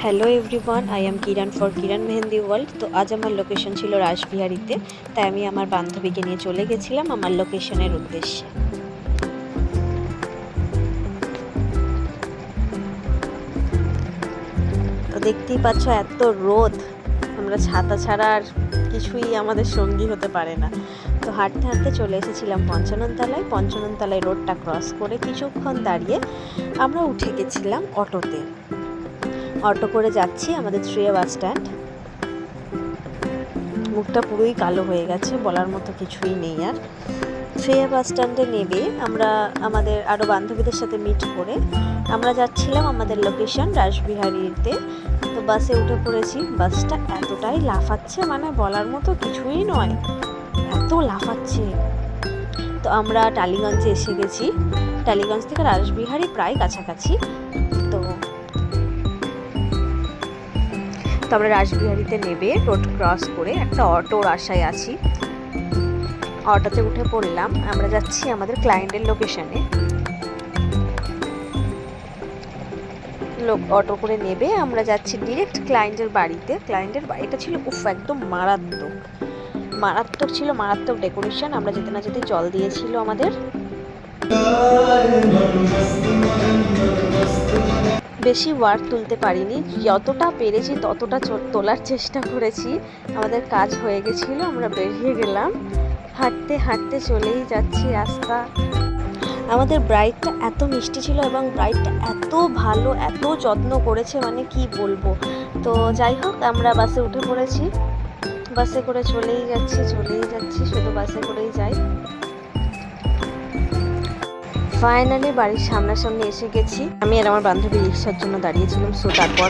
Hello everyone, I am Kiran for Kiran Mehndi world. তো আজ আমার লোকেশন ছিল রাসবিহারীতে, তাই আমি আমার বান্ধবীকে নিয়ে চলে গেছিলাম আমার লোকেশনের উদ্দেশ্যে। তো দেখতেই পাচ্ছ এত রোদ, আমরা ছাতা ছাড়া আর কিছুই আমাদের সঙ্গী হতে পারে না। তো হাঁটতে হাঁটতে চলে এসেছিলাম পঞ্চাননতলায়। পঞ্চাননতলায় রোডটা ক্রস করে কিছুক্ষণ দাঁড়িয়ে আমরা উঠে গেছিলাম অটোতে। অটো করে যাচ্ছি আমাদের শ্রেয়া বাস স্ট্যান্ড। মুখটা পুরোই কালো হয়ে গেছে, বলার মতো কিছুই নেই আর। শ্রেয়া বাস স্ট্যান্ডে নেবে আমরা আমাদের আরও বান্ধবীদের সাথে মিট করে আমরা যাচ্ছিলাম আমাদের লোকেশন রাসবিহারীতে। তো বাসে উঠে পড়েছি। বাসটা এতটাই লাফাচ্ছে, মানে বলার মতো কিছুই নয়, এত লাফাচ্ছে। তো আমরা টালিগঞ্জে এসে গেছি। টালিগঞ্জ থেকে রাসবিহারী প্রায় কাছাকাছি। তো আমরা রাসবিহারীতে নেবে রোড ক্রস করে একটা অটোর আশায় আছি। অটোতে উঠে পড়লাম। আমরা যাচ্ছি আমাদের ক্লায়েন্টের লোকেশনে। অটো করে নেবে আমরা যাচ্ছি ডিরেক্ট ক্লায়েন্টের বাড়িতে। ক্লায়েন্টের বাড়িটা ছিল একদম মারাত্মক মারাত্মক ছিল, মারাত্মক ডেকোরেশন। আমরা যেতে না যেতে জল দিয়েছিল আমাদের। বেশি ওয়ার্ড তুলতে পারিনি, যতটা পেরেছি ততটা তোলার চেষ্টা করেছি। আমাদের কাজ হয়ে গেছিলো, আমরা বেরিয়ে গেলাম। হাঁটতে হাঁটতে চলেই যাচ্ছি রাস্তা। আমাদের ব্রাইডটা এত মিষ্টি ছিল এবং ব্রাইডটা এত ভালো, এত যত্ন করেছে, মানে কি বলবো। তো যাই হোক, আমরা বাসে উঠে পড়েছি। বাসে করে চলেই যাচ্ছি শুধু বাসে করেই যাই। ফাইনালি বাড়ির সামনাসামনি এসে গেছি। আমি আর আমার বান্ধবী রিক্সার জন্য দাঁড়িয়েছিলাম। তারপর